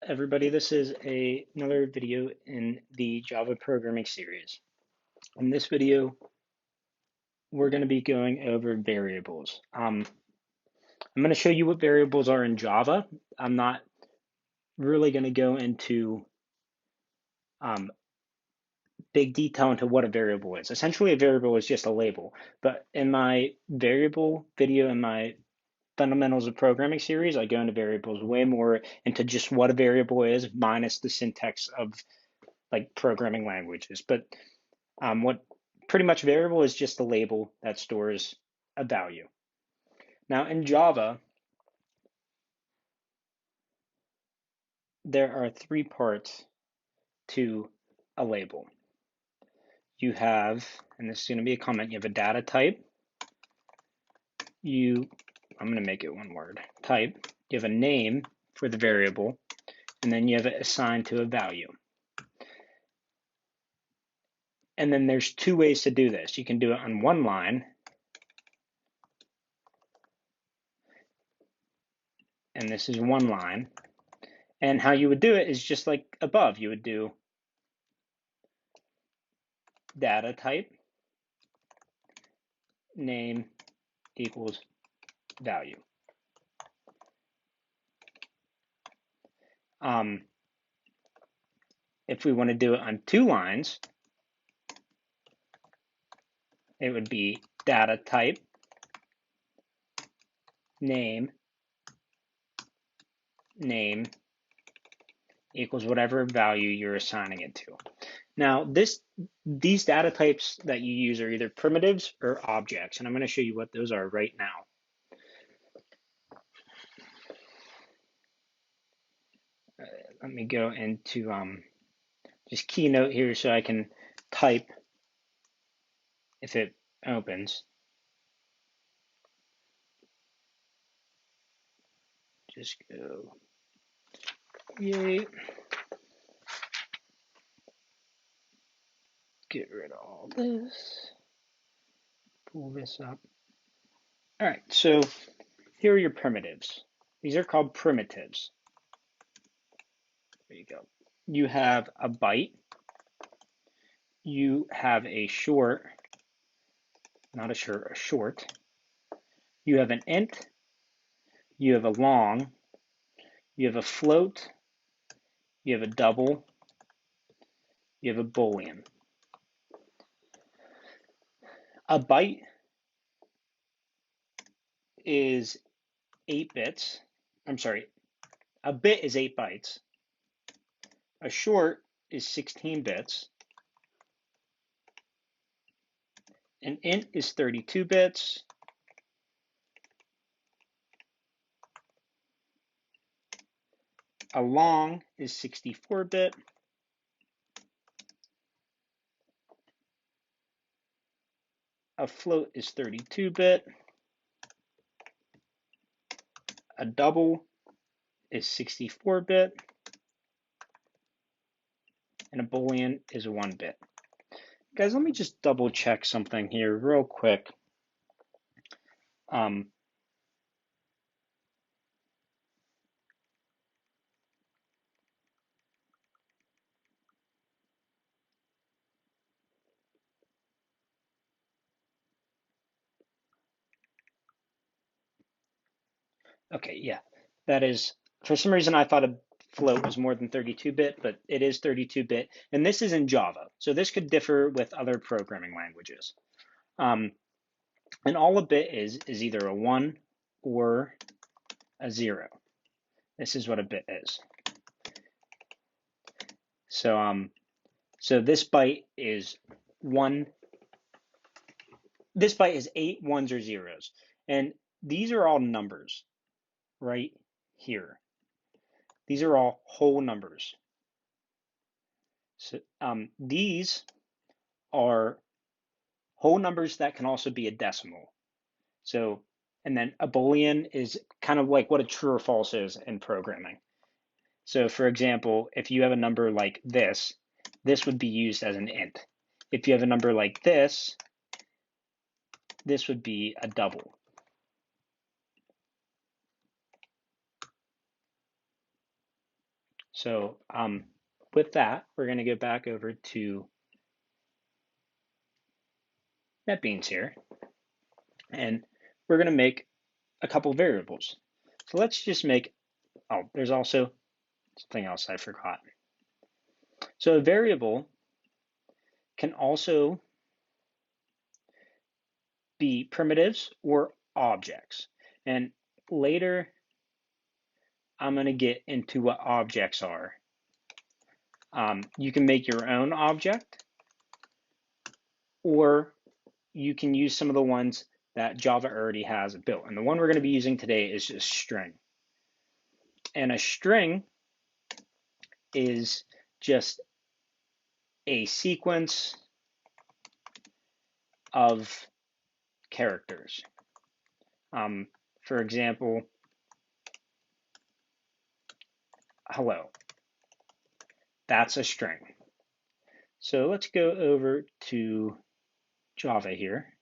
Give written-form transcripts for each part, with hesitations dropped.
everybody, this is another video in the Java programming series. In this video, we're going to be going over variables. I'm going to show you what variables are in Java. I'm not really going to go into big detail into what a variable is. Essentially, a variable is just a label. But in my variable video, in my fundamentals of programming series, I go into variables way more into just what a variable is, minus the syntax of like programming languages. But what pretty much variable is just a label that stores a value. Now in Java, there are three parts to a label. You have, and this is going to be a comment, you have a data type. I'm going to make it one word, type. You have a name for the variable, and then you have it assigned to a value. And then there's two ways to do this. You can do it on one line, and this is one line. And how you would do it is just like above. You would do data type, name equals value. If we want to do it on two lines, it would be data type, name equals whatever value you're assigning it to. Now, these data types that you use are either primitives or objects, and I'm going to show you what those are right now. Let me go into just Keynote here so I can type if it opens. Just go create. Get rid of all this. Pull this up. All right, so here are your primitives. These are called primitives. There you go. You have a byte. You have a short, not a short, a short. You have an int. You have a long. You have a float. You have a double. You have a boolean. A byte is 8 bits. I'm sorry, a bit is 8 bytes. A short is 16 bits. An int is 32 bits. A long is 64-bit. A float is 32-bit. A double is 64-bit. And a boolean is 1-bit. Guys, let me just double check something here real quick. Okay, yeah, that is, for some reason I thought a float was more than 32-bit, but it is 32-bit, and this is in Java, so this could differ with other programming languages. And all a bit is either a 1 or a 0. This is what a bit is. So so this byte is 1. This byte is 8 ones or zeros, and these are all numbers right here. These are all whole numbers. So these are whole numbers that can also be a decimal. So, and then a Boolean is kind of like what a true or false is in programming. So for example, if you have a number like this would be used as an int. If you have a number like this would be a double. So with that, we're going to go back over to NetBeans here, and we're going to make a couple variables. So let's just make, oh, there's also something else I forgot. So a variable can also be primitives or objects. And later, I'm going to get into what objects are. You can make your own object, or you can use some of the ones that Java already has built. And the one we're going to be using today is just string. And a string is just a sequence of characters. For example, hello. That's a string. So let's go over to Java here.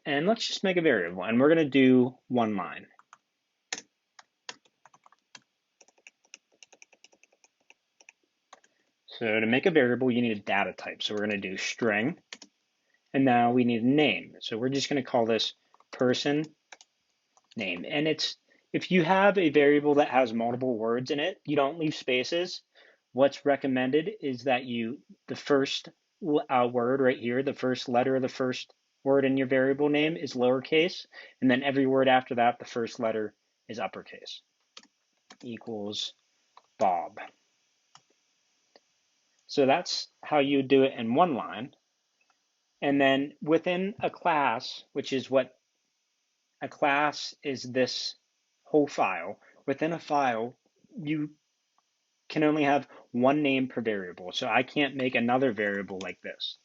And let's just make a variable. And we're going to do one line. So to make a variable, you need a data type. So we're going to do string. And now we need a name. So we're just going to call this person name. And it's, if you have a variable that has multiple words in it, you don't leave spaces. What's recommended is that the first word right here, the first letter of the first word in your variable name is lowercase. And then every word after that, the first letter is uppercase. Equals Bob. So that's how you do it in one line. And then within a class, which is what a class is, this whole file, within a file, you can only have one name per variable. So I can't make another variable like this.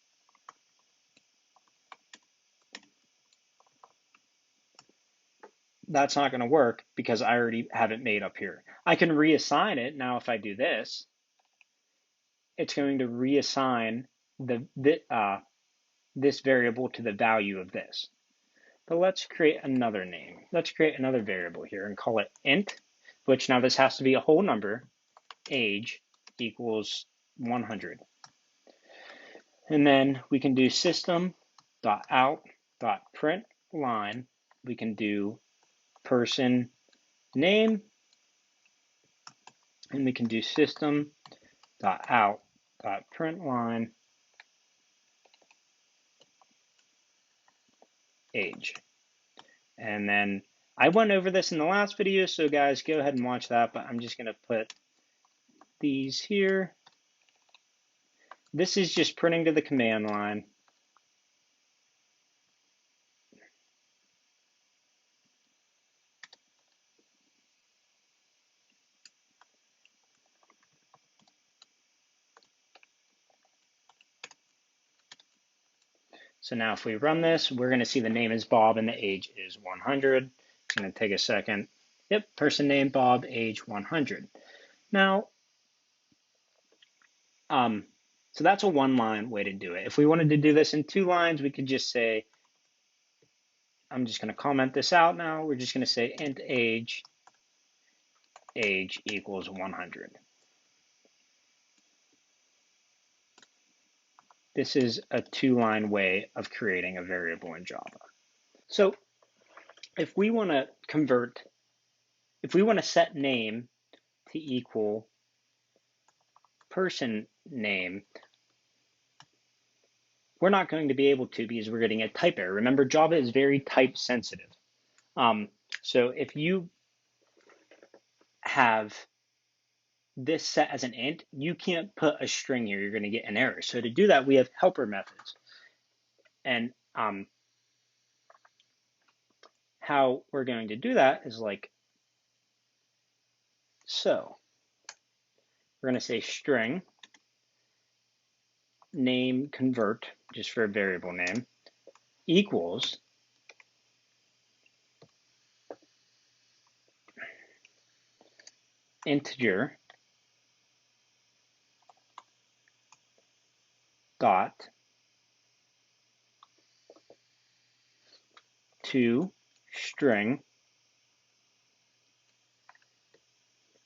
That's not going to work because I already have it made up here. I can reassign it. Now, if I do this, it's going to reassign this variable to the value of this. But let's create another name. Let's create another variable here and call it int, which now this has to be a whole number, age equals 100. And then we can do system.out.println. We can do person name, and we can do system.out.println age. And then I went over this in the last video, so guys, go ahead and watch that, but I'm just going to put these here. This is just printing to the command line. So now if we run this, we're going to see the name is Bob and the age is 100. It's going to take a second. Yep, person name Bob, age 100. Now, so that's a one-line way to do it. If we wanted to do this in 2 lines, we could just say, I'm just going to comment this out now. We're just going to say int age equals 100. This is a 2-line way of creating a variable in Java. So if we want to set name to equal person name, we're not going to be able to because we're getting a type error. Remember, Java is very type sensitive. So if you have this set as an int, you can't put a string here. You're going to get an error. So to do that, we have helper methods. And how we're going to do that is like so. We're going to say string name convert, just for a variable name, equals integer dot to string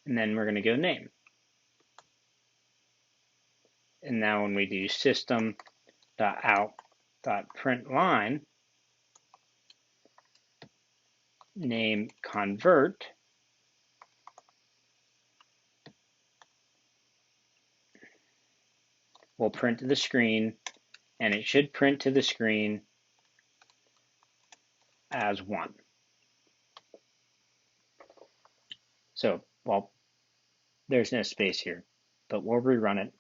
and then we're going to go name. And now when we do system.out.println name convert, we'll print to the screen, and it should print to the screen as 1. So, well, there's no space here, but we'll rerun it.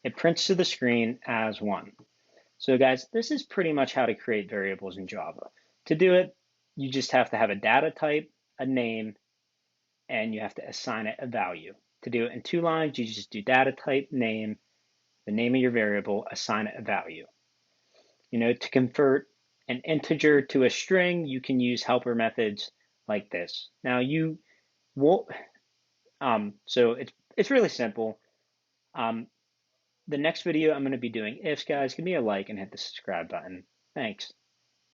It prints to the screen as 1. So guys, this is pretty much how to create variables in Java. To do it, you just have to have a data type, a name, and you have to assign it a value. To do it in 2 lines, you just do data type, name, the name of your variable, assign it a value. To convert an integer to a string, you can use helper methods like this. Now you will, so it's really simple. The next video I'm going to be doing ifs, guys. Give me a like and hit the subscribe button. Thanks.